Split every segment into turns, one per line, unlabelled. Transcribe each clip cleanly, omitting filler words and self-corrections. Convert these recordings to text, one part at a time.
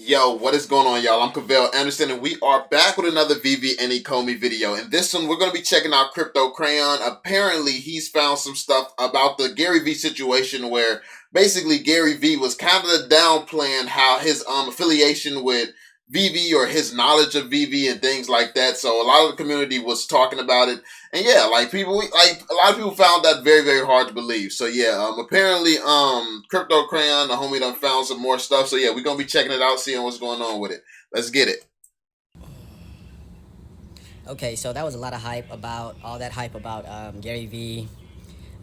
Yo, what is going on, y'all? I'm Cavell Anderson, and we are back with another Veve and Ecomi video. In this one, we're going to be checking out Crypto Crayon. Apparently, he's found some stuff about the Garyvee situation where basically Garyvee was kind of downplaying how his affiliation with Veve or his knowledge of Veve and things like that. So a lot of the community was talking about it. And yeah, like a lot of people found that very, very hard to believe. So yeah, apparently, Crypto Crayon, the homie done found some more stuff. So yeah, we're going to be checking it out, seeing what's going on with it. Let's get it.
Okay, so that was a lot of hype about, Garyvee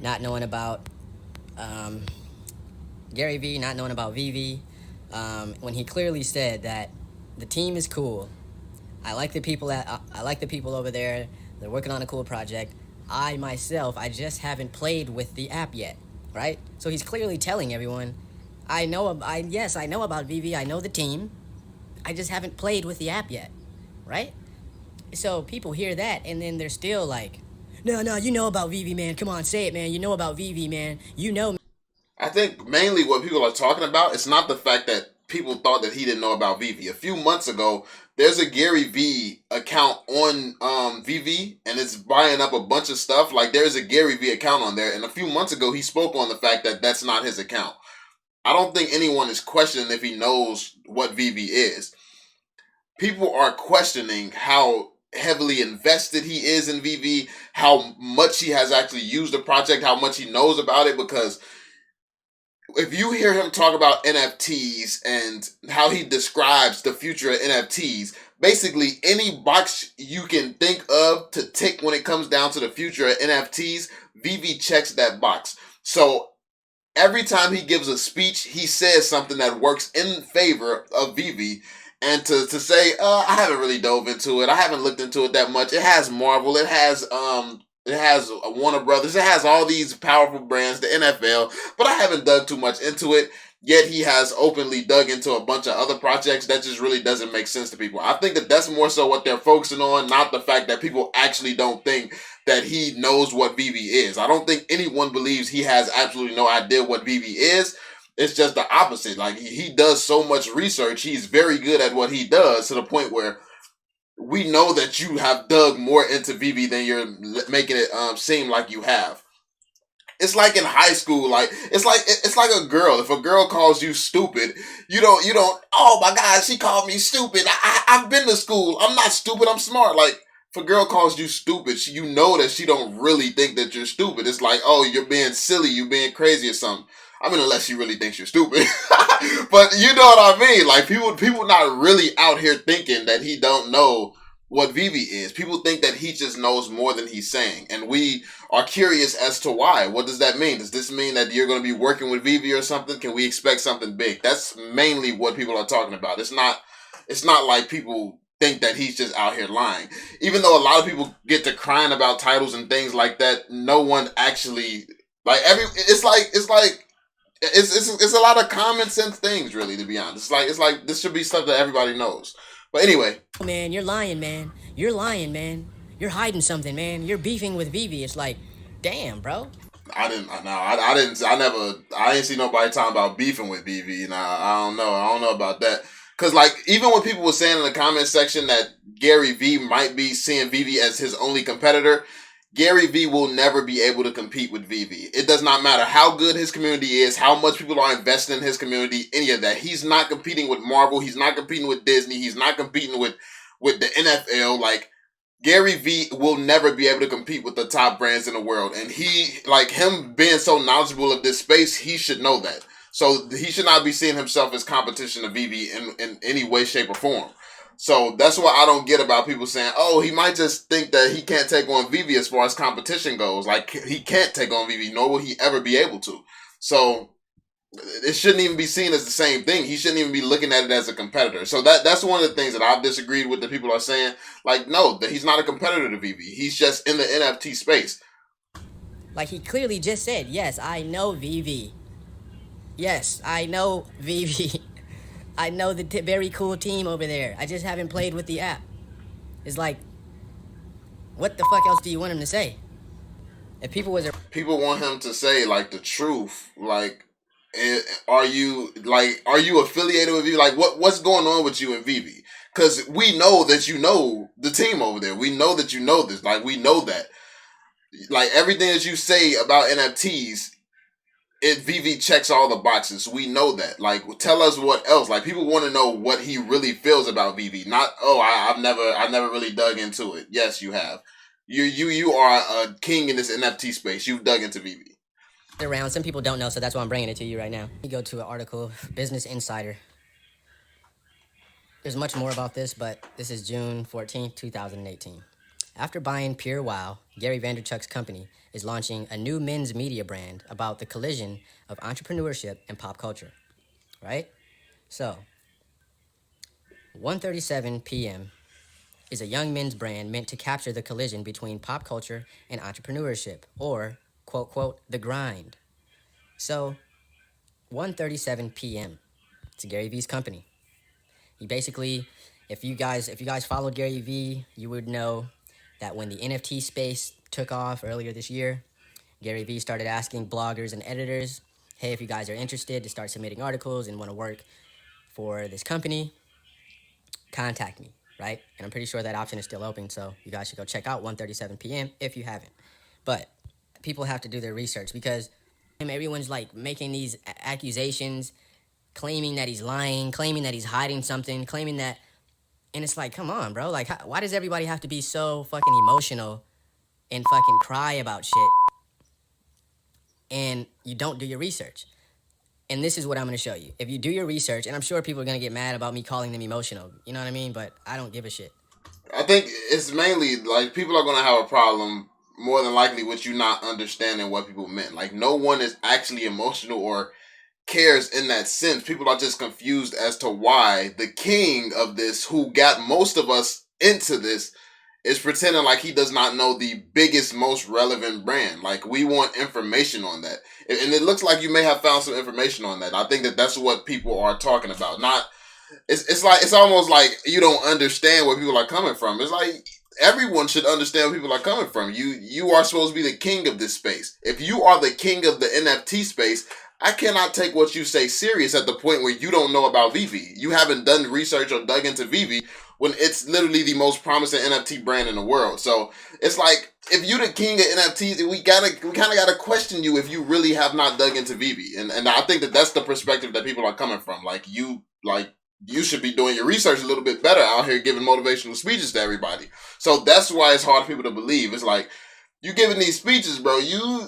not knowing about, Garyvee not knowing about Veve, when he clearly said that the team is cool. I like the people over there. They're working on a cool project. I just haven't played with the app yet, right? So he's clearly telling everyone, I know about Veve. I know the team. I just haven't played with the app yet, right? So people hear that and then they're still like, no, you know about Veve, man. Come on, say it, man. You know about Veve, man. You know.
I think mainly what people are talking about, it's not the fact that people thought that he didn't know about Veve. A few months ago, there's a Garyvee account on Veve, and it's buying up a bunch of stuff. Like, there's a Garyvee account on there, and a few months ago, he spoke on the fact that that's not his account. I don't think anyone is questioning if he knows what Veve is. People are questioning how heavily invested he is in Veve, how much he has actually used the project, how much he knows about it, because if you hear him talk about NFTs and how he describes the future of NFTs, basically any box you can think of to tick when it comes down to the future of NFTs, Veve checks that box. So every time he gives a speech, he says something that works in favor of Veve. And to say, I haven't really dove into it. I haven't looked into it that much. It has Marvel. It has Warner Brothers. It has all these powerful brands, the NFL, but I haven't dug too much into it. Yet he has openly dug into a bunch of other projects. That just really doesn't make sense to people. I think that that's more so what they're focusing on, not the fact that people actually don't think that he knows what Veve is. I don't think anyone believes he has absolutely no idea what Veve is. It's just the opposite. Like, he does so much research. He's very good at what he does to the point where we know that you have dug more into Veve than you're making it seem like you have. It's like in high school, like it's like a girl. If a girl calls you stupid, you don't. Oh my God, she called me stupid. I've been to school. I'm not stupid. I'm smart. Like, if a girl calls you stupid, you know that she don't really think that you're stupid. It's like, oh, you're being silly, you're being crazy or something. I mean, unless she really thinks you're stupid. But you know what I mean? Like, people not really out here thinking that he don't know what Veve is. People think that he just knows more than he's saying. And we are curious as to why. What does that mean? Does this mean that you're going to be working with Veve or something? Can we expect something big? That's mainly what people are talking about. It's not like people think that he's just out here lying. Even though a lot of people get to crying about titles and things like that, no one actually, like, it's a lot of common sense things, really, to be honest. It's like this should be stuff that everybody knows. But anyway,
Man, you're lying, man. You're lying, man. You're hiding something, man. You're beefing with Veve. It's like, damn, bro.
I didn't see nobody talking about beefing with Veve. I don't know about that. Cause, like, even when people were saying in the comment section that Garyvee might be seeing Veve as his only competitor, Garyvee will never be able to compete with Veve. It does not matter how good his community is, how much people are investing in his community, any of that. He's not competing with Marvel. He's not competing with Disney. He's not competing with the NFL. Like, Garyvee will never be able to compete with the top brands in the world. And he, like, him being so knowledgeable of this space, he should know that. So he should not be seeing himself as competition to Veve in any way, shape, or form. So that's what I don't get about people saying, oh, he might just think that he can't take on Veve as far as competition goes. Like, he can't take on Veve, nor will he ever be able to. So it shouldn't even be seen as the same thing. He shouldn't even be looking at it as a competitor. So that's one of the things that I've disagreed with. The people are saying, like, no, that he's not a competitor to Veve. He's just in the NFT space.
Like, he clearly just said, yes, I know Veve. Yes, I know Veve. I know the very cool team over there. I just haven't played with the app. It's like, what the fuck else do you want him to say? If people
People want him to say, like, the truth. Like, Are you affiliated with Veve? Like, what's going on with you and Veve? Because we know that you know the team over there. We know that you know this. Like, we know that. Like, everything that you say about NFTs, Veve checks all the boxes. We know that. Like, tell us what else. Like, people want to know what he really feels about Veve. Not, I've never really dug into it. Yes, you have. You are a king in this NFT space. You've dug into Veve.
Around, some people don't know, so that's why I'm bringing it to you right now. You go to an article, Business Insider. There's much more about this, but this is June 14th, 2018. After buying Pure Wow, Gary Vaynerchuk's company is launching a new men's media brand about the collision of entrepreneurship and pop culture, right? So, 1:37 p.m. is a young men's brand meant to capture the collision between pop culture and entrepreneurship, or, quote, quote, the grind. So, 1:37 p.m. It's Gary Vee's company. He basically, if you guys followed Gary Vee, you would know that when the NFT space took off earlier this year, Gary Vee started asking bloggers and editors, hey, if you guys are interested to start submitting articles and want to work for this company, contact me, right? And I'm pretty sure that option is still open, so you guys should go check out 1:37 p.m. if you haven't. But people have to do their research, because everyone's like making these accusations, claiming that he's lying, claiming that he's hiding something, claiming that, and it's like, come on, bro. Like, why does everybody have to be so fucking emotional and fucking cry about shit, and you don't do your research? And this is what I'm going to show you. If you do your research, and I'm sure people are going to get mad about me calling them emotional, you know what I mean? But I don't give a shit.
I think it's mainly, like, people are going to have a problem, more than likely, with you not understanding what people meant. Like, no one is actually emotional or cares in that sense. People are just confused as to why the king of this, who got most of us into this, is pretending like he does not know the biggest, most relevant brand. Like, we want information on that. And it looks like you may have found some information on that. I think that that's what people are talking about. Not, it's almost like you don't understand where people are coming from. It's like, everyone should understand where people are coming from. You are supposed to be the king of this space. If you are the king of the NFT space, I cannot take what you say serious at the point where you don't know about Veve. You haven't done research or dug into Veve when it's literally the most promising NFT brand in the world. So it's like, if you're the king of NFTs, we kind of gotta question you if you really have not dug into Veve. And I think that that's the perspective that people are coming from. You should be doing your research a little bit better out here, giving motivational speeches to everybody. So that's why it's hard for people to believe. It's like, you giving these speeches, bro. You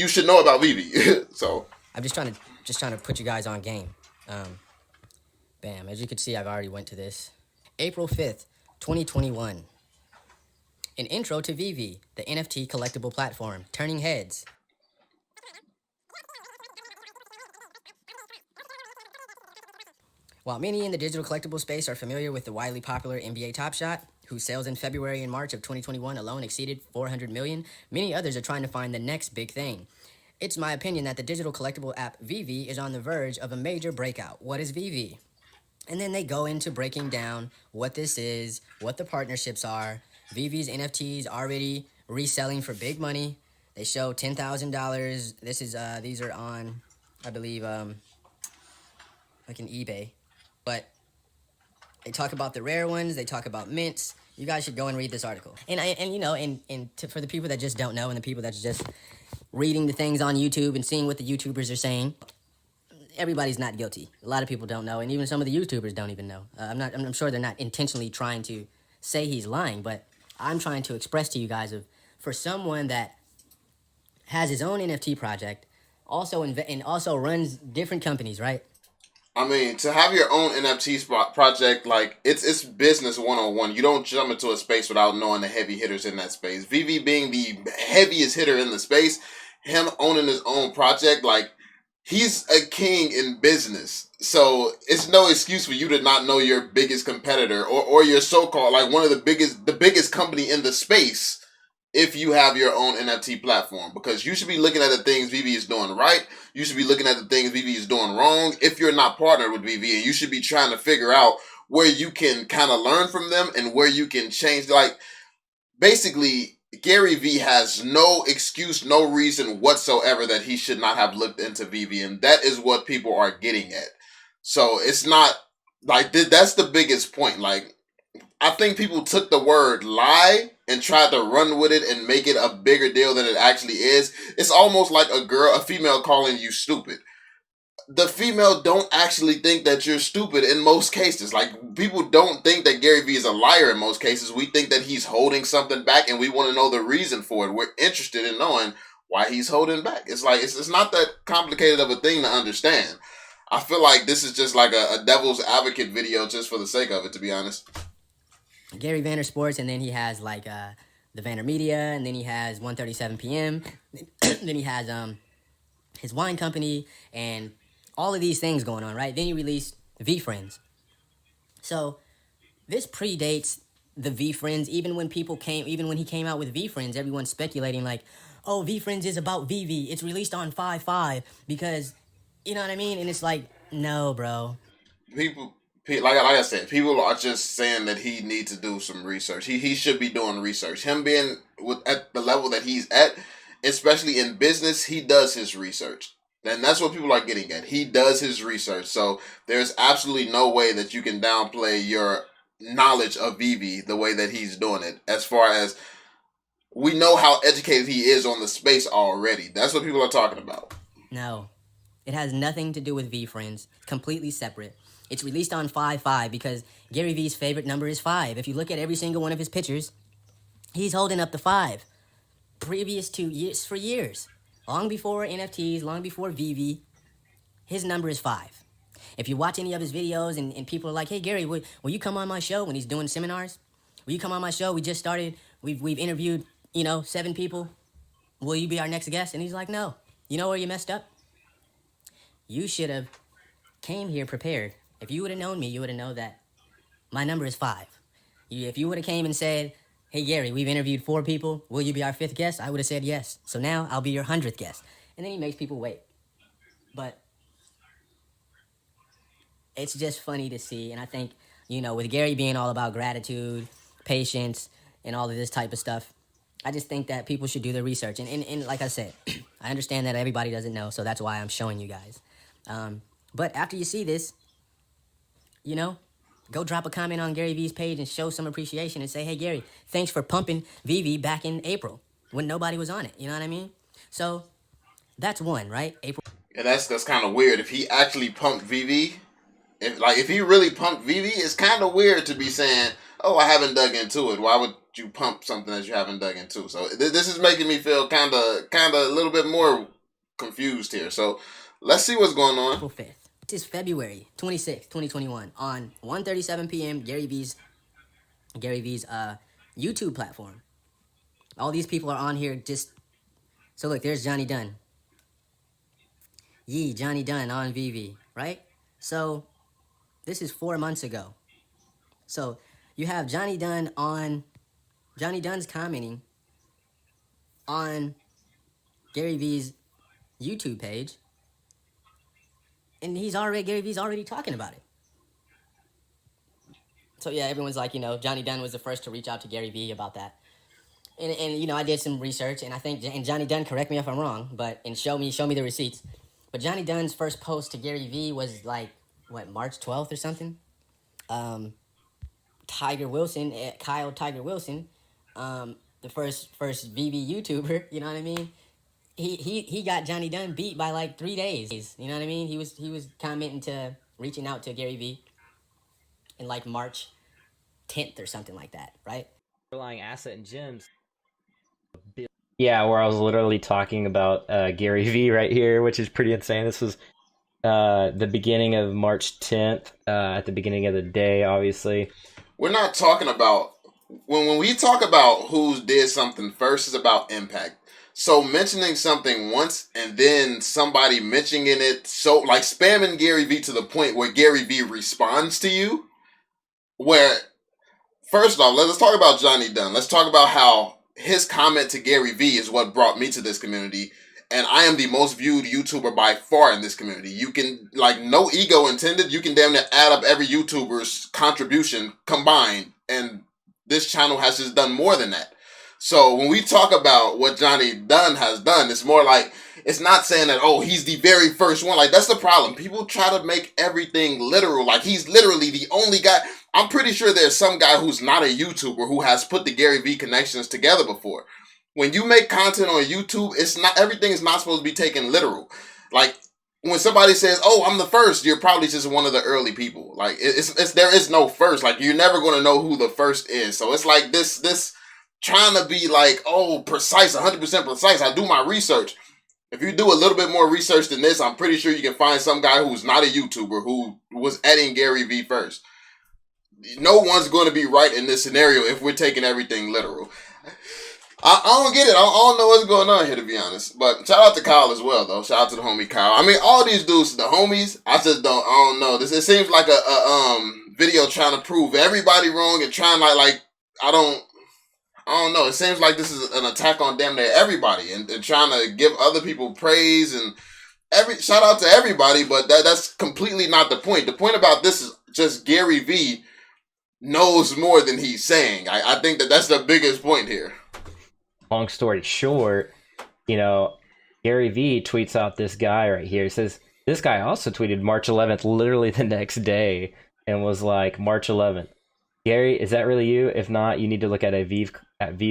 should know about Veve. So
I'm just trying to put you guys on game. Bam. As you can see, I've already went to this. April 5th, 2021. An intro to Veve, the NFT collectible platform, turning heads. While many in the digital collectible space are familiar with the widely popular NBA Top Shot, whose sales in February and March of 2021 alone exceeded 400 million, many others are trying to find the next big thing. It's my opinion that the digital collectible app Veve is on the verge of a major breakout. What is Veve? And then they go into breaking down what this is, what the partnerships are. Veve's NFTs already reselling for big money. They show $10,000. These are on, I believe, like an eBay. But they talk about the rare ones. They talk about mints. You guys should go and read this article. For the people that just don't know, and the people that's just reading the things on YouTube and seeing what the YouTubers are saying, everybody's not guilty. A lot of people don't know, and even some of the YouTubers don't even know. I'm sure they're not intentionally trying to say he's lying, but I'm trying to express to you guys for someone that has his own NFT project, and also runs different companies, right?
I mean, to have your own NFT project, like, it's business 101. You don't jump into a space without knowing the heavy hitters in that space. Veve being the heaviest hitter in the space, him owning his own project, like, he's a king in business. So it's no excuse for you to not know your biggest competitor or your so-called, like, one of the biggest company in the space, if you have your own NFT platform. Because you should be looking at the things Veve is doing right. You should be looking at the things Veve is doing wrong if you're not partnered with Veve. And you should be trying to figure out where you can kind of learn from them and where you can change. Like, basically, Gary V has no excuse, no reason whatsoever that he should not have looked into Veve, and that is what people are getting at. So it's not like that's the biggest point. Like, I think people took the word lie and tried to run with it and make it a bigger deal than it actually is. It's almost like a female calling you stupid. The female don't actually think that you're stupid in most cases. Like, people don't think that Gary Vee is a liar in most cases. We think that he's holding something back, and we want to know the reason for it. We're interested in knowing why he's holding back. It's like, it's not that complicated of a thing to understand. I feel like this is just like a devil's advocate video just for the sake of it, to be honest.
Gary Sports, and then he has like the VaynerMedia, and then he has 1:37 p.m. Then he has his wine company and all of these things going on, right? Then he released VeeFriends. So this predates the VeeFriends. Even when he came out with VeeFriends, everyone's speculating like, oh, VeeFriends is about Veve. It's released on 5/5 because, you know what I mean? And it's like, no, bro.
Like I said, people are just saying that he needs to do some research. He should be doing research. Him being at the level that he's at, especially in business, he does his research. And that's what people are getting at. He does his research. So there's absolutely no way that you can downplay your knowledge of Veve the way that he's doing it. As far as we know how educated he is on the space already. That's what people are talking about.
No, it has nothing to do with VeeFriends. Completely separate. It's released on 5/5 because Gary Vee's favorite number is 5. If you look at every single one of his pictures, he's holding up the 5. Previous to years, for years. Long before NFTs, long before Veve, his number is 5. If you watch any of his videos and people are like, hey, Gary, will you come on my show when he's doing seminars? Will you come on my show? We just started. We've interviewed, 7 people. Will you be our next guest? And he's like, no. You know where you messed up? You should have came here prepared. If you would have known me, you would have known that my number is 5. If you would have came and said, hey, Gary, we've interviewed 4 people. Will you be our 5th guest? I would have said yes. So now I'll be your 100th guest. And then he makes people wait. But it's just funny to see. And I think, with Gary being all about gratitude, patience, and all of this type of stuff, I just think that people should do their research. And like I said, I understand that everybody doesn't know, so that's why I'm showing you guys. But after you see this, go drop a comment on Gary Vee's page and show some appreciation and say, hey, Gary, thanks for pumping Veve back in April when nobody was on it. You know what I mean? So that's one, right? April.
Yeah, that's kind of weird. If he actually pumped Veve, if he really pumped Veve, it's kind of weird to be saying, oh, I haven't dug into it. Why would you pump something that you haven't dug into? So this is making me feel kind of a little bit more confused here. So let's see what's going on.
April 5th. This is February 26th, 2021 on 1:37 p.m. Gary Vee's YouTube platform. All these people are on here just... So look, there's Johnny Dunn. Johnny Dunn on Veve, right? So this is 4 months ago. So you have Johnny Dunn's commenting on Gary Vee's YouTube page. And Gary Vee's already talking about it. So yeah, everyone's like, Johnny Dunn was the first to reach out to Gary Vee about that. And I did some research, and I think, and Johnny Dunn, correct me if I'm wrong, and show me the receipts. But Johnny Dunn's first post to Gary Vee was like, March 12th or something? Kyle Tiger Wilson, the first Veve YouTuber, you know what I mean? He got Johnny Dunn beat by like 3 days. You know what I mean? He was reaching out to Gary Vee in like March 10th or something like that, right?
Underlying asset and gems. Yeah, where I was literally talking about Gary Vee right here, which is pretty insane. This was the beginning of March 10th, at the beginning of the day, obviously.
We're not talking about... When we talk about who did something first, it's about impact. So mentioning something once and then somebody mentioning it, so like spamming Gary Vee to the point where Gary Vee responds to you, where, first off, let's talk about Johnny Dunn. Let's talk about how his comment to Gary Vee is what brought me to this community, and I am the most viewed YouTuber by far in this community. You can, like, no ego intended, you can damn near add up every YouTuber's contribution combined, and this channel has just done more than that. So when we talk about what Johnny Dunn has done, it's more like, it's not saying that, oh, he's the very first one. Like, that's the problem. People try to make everything literal. Like, he's literally the only guy. I'm pretty sure there's some guy who's not a YouTuber who has put the Garyvee connections together before. When you make content on YouTube, it's not, everything is not supposed to be taken literal. Like, when somebody says, oh, I'm the first, you're probably just one of the early people. Like, it's there is no first. Like, you're never going to know who the first is. So it's like this trying to be like, oh, precise, 100% precise. I do my research. If you do a little bit more research than this, I'm pretty sure you can find some guy who's not a YouTuber who was adding Garyvee first. No one's going to be right in this scenario if we're taking everything literal. I don't get it. I don't know what's going on here, to be honest. But shout out to Kyle as well, though. Shout out to the homie Kyle. I mean, all these dudes, the homies, I don't know. It seems like a video trying to prove everybody wrong and trying like I don't know. It seems like this is an attack on damn near everybody and trying to give other people praise and shout out to everybody, but that's completely not the point. The point about this is just Garyvee knows more than he's saying. I think that's the biggest point here.
Long story short, Garyvee tweets out this guy right here. He says, this guy also tweeted March 11th, literally the next day, and was like, March 11th. Gary, is that really you? If not, you need to look at VEVE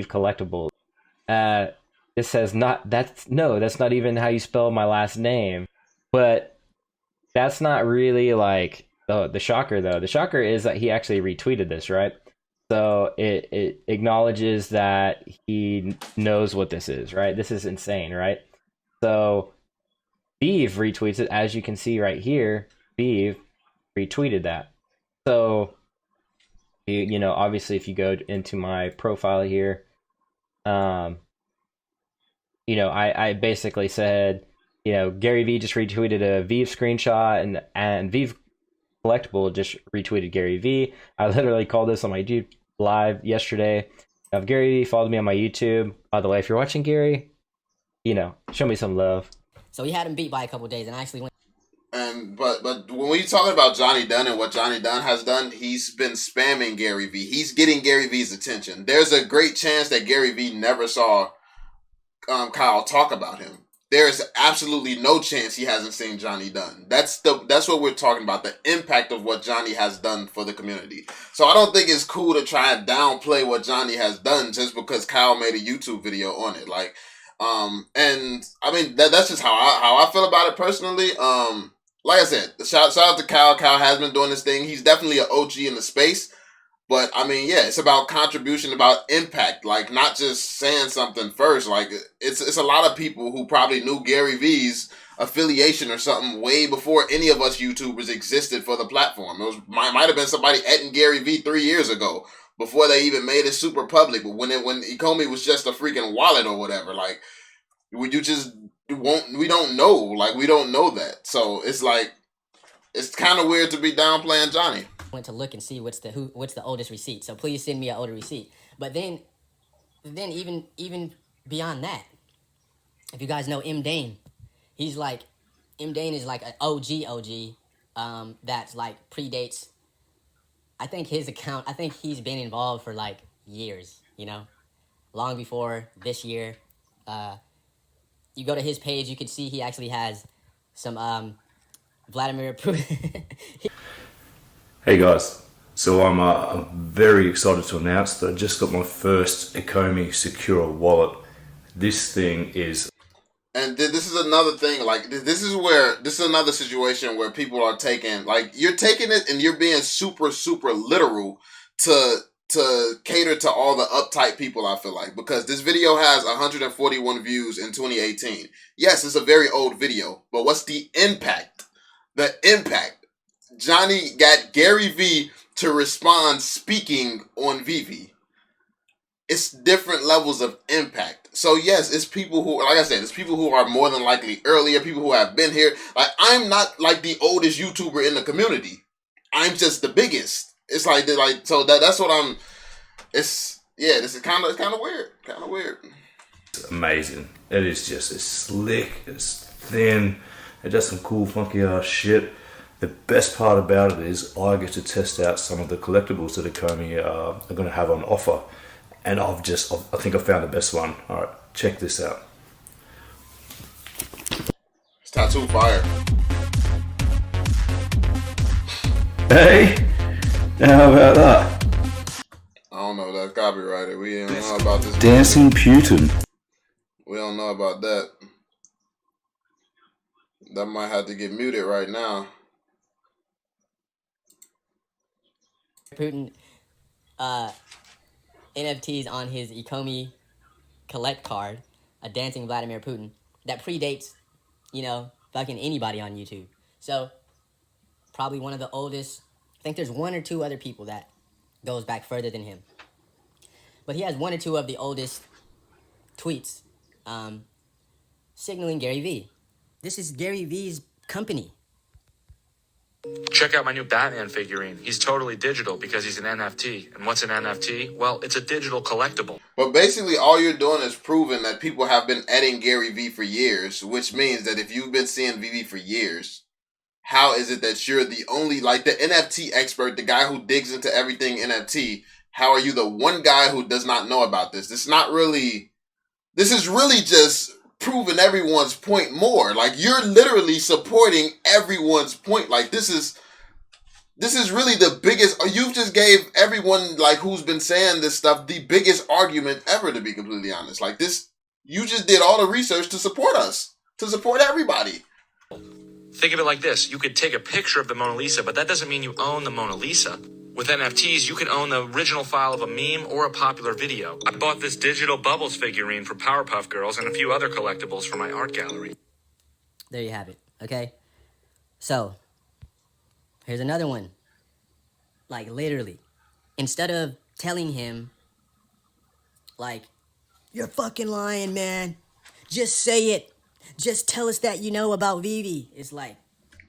Collectibles. It says that's not even how you spell my last name. But that's not really like the shocker though. The shocker is that he actually retweeted this, right? So it acknowledges that he knows what this is, right? This is insane, right? So VEVE retweets it, as you can see right here. VEVE retweeted that. So obviously if you go into my profile here, I basically said, Garyvee just retweeted a VEVE screenshot and VEVE Collectible just retweeted Garyvee. I literally called this on my YouTube live yesterday. Now, if Garyvee followed me on my YouTube, by the way, if you're watching Gary, show me some love.
So he had him beat by a couple of days and actually went.
But when we're talking about Johnny Dunn and what Johnny Dunn has done, he's been spamming Garyvee. He's getting Garyvee's attention. There's a great chance that Garyvee never saw Kyle talk about him. There's absolutely no chance he hasn't seen Johnny Dunn. That's what we're talking about, the impact of what Johnny has done for the community. So I don't think it's cool to try and downplay what Johnny has done just because Kyle made a YouTube video on it. Like, and I mean that's just how I feel about it personally. Like I said, shout out to Kyle. Kyle has been doing this thing. He's definitely an OG in the space. But, I mean, yeah, it's about contribution, about impact, like, not just saying something first. Like, it's a lot of people who probably knew Garyvee's affiliation or something way before any of us YouTubers existed for the platform. It might have been somebody adding Garyvee 3 years ago before they even made it super public. But when Ecomi was just a freaking wallet or whatever, like, we don't know. Like, we don't know that. So, it's like, it's kind of weird to be downplaying Johnny.
Went to look and see what's the oldest receipt. So please send me an older receipt. But then even beyond that, if you guys know M Dane, M Dane is like an OG. That's like predates. I think his account. I think he's been involved for like years. Long before this year. You go to his page, you can see he actually has some Vladimir Putin.
Hey guys, so I'm very excited to announce that I just got my first Ecomi secure wallet. This thing is...
And this is another thing, like, this is another situation where people are taking, like, you're taking it and you're being super, super literal to cater to all the uptight people, I feel like, because this video has 141 views in 2018. Yes, it's a very old video, but what's the impact? The impact. Johnny got Garyvee to respond speaking on VEVE. It's different levels of impact. So yes, it's people who, like I said, it's people who are more than likely earlier, people who have been here. Like, I'm not like the oldest YouTuber in the community. I'm just the biggest. It's like so that's what I'm. This is kind of weird. Kind of weird.
It's amazing. It is just as slick, as thin. It does some cool, funky ass shit. The best part about it is I get to test out some of the collectibles that Ecomi are going to have on offer. and I think I found the best one. All right, check this out.
It's tattoo fire.
Hey, how about that?
I don't know. That's copyrighted. We don't know about this.
Dancing Putin.
We don't know about that. That might have to get muted right now.
Putin NFTs on his Ecomi collect card, a dancing Vladimir Putin, that predates, fucking anybody on YouTube. So, probably one of the oldest. I think there's one or two other people that goes back further than him. But he has one or two of the oldest tweets signaling Garyvee. This is Garyvee's company.
Check out my new Batman figurine. He's totally digital because he's an NFT. And what's an NFT? Well, it's a digital collectible.
But basically, all you're doing is proving that people have been adding Garyvee for years, which means that if you've been seeing VV for years, how is it that you're the only, like the NFT expert, the guy who digs into everything NFT, how are you the one guy who does not know about this? This is really just proving everyone's point more. Like, you're literally supporting everyone's point. Like, this is really the biggest, you just gave everyone, like, who's been saying this stuff, the biggest argument ever, to be completely honest. Like, this, you just did all the research to support us, to support everybody.
Think of it like this. You could take a picture of the Mona Lisa, but that doesn't mean you own the Mona Lisa. With NFTs, you can own the original file of a meme or a popular video. I bought this digital Bubbles figurine for Powerpuff Girls and a few other collectibles for my art gallery.
There you have it, okay? So, here's another one. Like, literally. Instead of telling him, like, you're fucking lying, man. Just say it. Just tell us that you know about VV. It's like,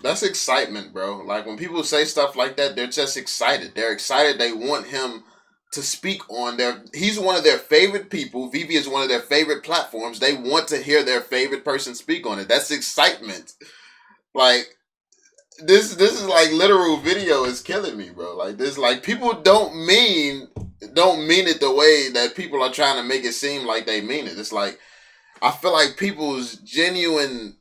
that's excitement, bro. Like, when people say stuff like that, they're just excited. They're excited. They want him to speak on he's one of their favorite people. VV is one of their favorite platforms. They want to hear their favorite person speak on it. That's excitement. Like, this is like literal video is killing me, bro. Like, this, like, people don't mean it the way that people are trying to make it seem like they mean it. It's like, I feel like people's genuine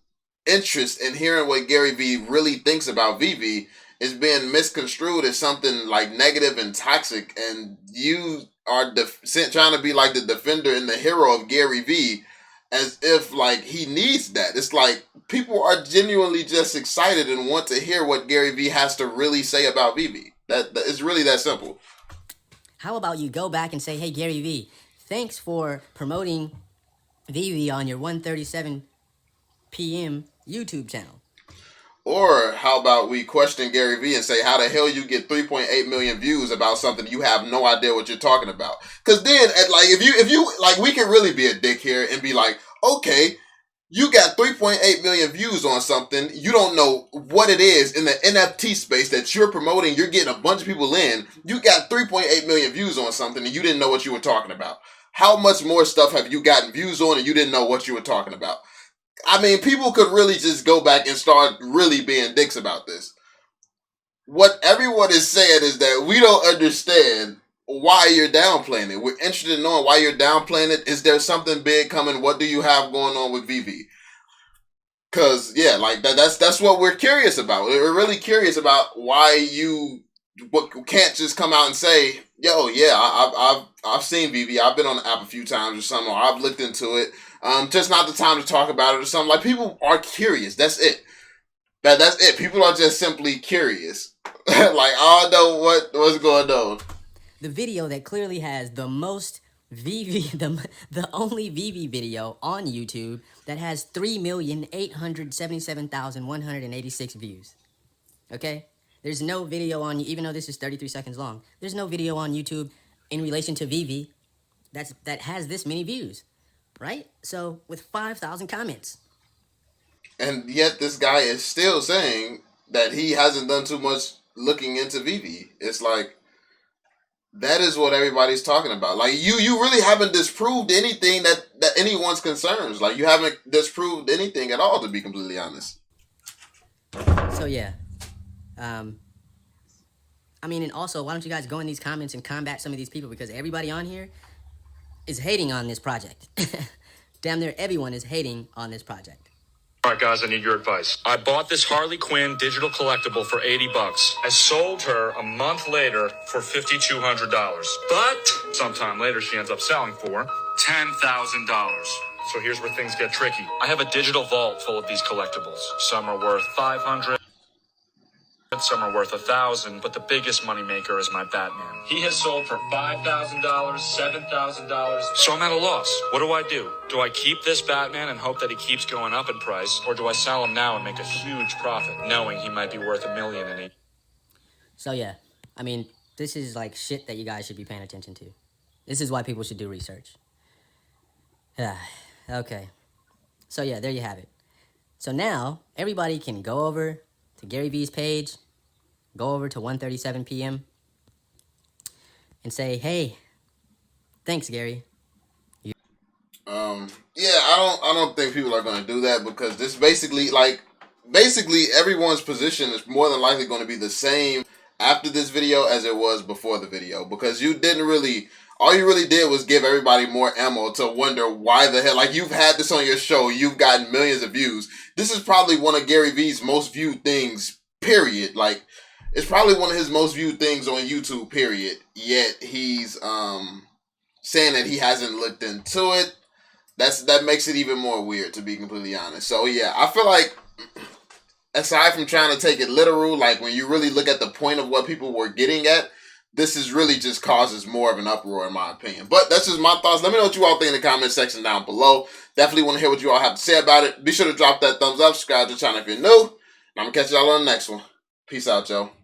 interest in hearing what Garyvee really thinks about VV is being misconstrued as something like negative and toxic, and you are trying to be like the defender and the hero of Garyvee as if like he needs that. It's like people are genuinely just excited and want to hear what Garyvee has to really say about VV. That it's really that simple.
how about you go back and say, hey, Garyvee, thanks for promoting VV on your 1:37 p.m. YouTube channel.
Or how about we question Garyvee and say, how the hell you get 3.8 million views about something you have no idea what you're talking about? Because then, like, if you like, we can really be a dick here and be like, okay, you got 3.8 million views on something. You don't know what it is in the NFT space that you're promoting. You're getting a bunch of people in. You got 3.8 million views on something and you didn't know what you were talking about. How much more stuff have you gotten views on and you didn't know what you were talking about? I mean, people could really just go back and start really being dicks about this. What everyone is saying is that we don't understand why you're downplaying it. We're interested in knowing why you're downplaying it. Is there something big coming? What do you have going on with VV? Because, yeah, like that's what we're curious about. We're really curious about why you can't just come out and say, yo, yeah, I've seen VV. I've been on the app a few times or something, or I've looked into it. Just not the time to talk about it or something. Like, people are curious. That's it. That's it. People are just simply curious. Like, I don't know what's going on.
The video that clearly has the most VV, the only VV video on YouTube that has 3,877,186 views. Okay? There's no video on, even though this is 33 seconds long, there's no video on YouTube in relation to VV that has this many views. Right? So, with 5,000 comments.
And yet this guy is still saying that he hasn't done too much looking into VV. It's like, that is what everybody's talking about. Like, you really haven't disproved anything that anyone's concerns. Like, you haven't disproved anything at all, to be completely honest.
So, yeah. I mean, and also, why don't you guys go in these comments and combat some of these people? Because everybody on here, is hating on this project. Damn near everyone is hating on this project.
All right, guys, I need your advice. I bought this Harley Quinn digital collectible for $80. I sold her a month later for $5,200. But sometime later, she ends up selling for $10,000. So here's where things get tricky. I have a digital vault full of these collectibles. Some are worth $500. Some are worth $1,000, but the biggest moneymaker is my Batman. He has sold for $5,000, $7,000. So I'm at a loss. What do? Do I keep this Batman and hope that he keeps going up in price, or do I sell him now and make a huge profit, knowing he might be worth $1 million in it?
So yeah, I mean, this is like shit that you guys should be paying attention to. This is why people should do research. Okay. So yeah, there you have it. So now everybody can go over to Gary V's page, go over to 1:37 p.m. and say, "Hey, thanks, Gary."
Yeah, I don't think people are going to do that, because this basically everyone's position is more than likely going to be the same after this video as it was before the video, because all you really did was give everybody more ammo to wonder why the hell, like, you've had this on your show, you've gotten millions of views. This is probably one of Gary V's most viewed things, period. Like, it's probably one of his most viewed things on YouTube, period. Yet he's saying that he hasn't looked into it. That makes it even more weird, to be completely honest. So yeah, I feel like, aside from trying to take it literal, like when you really look at the point of what people were getting at, this is really just causes more of an uproar, in my opinion. But that's just my thoughts. Let me know what you all think in the comment section down below. Definitely want to hear what you all have to say about it. Be sure to drop that thumbs up, subscribe to the channel if you're new. And I'm going to catch y'all on the next one. Peace out, y'all.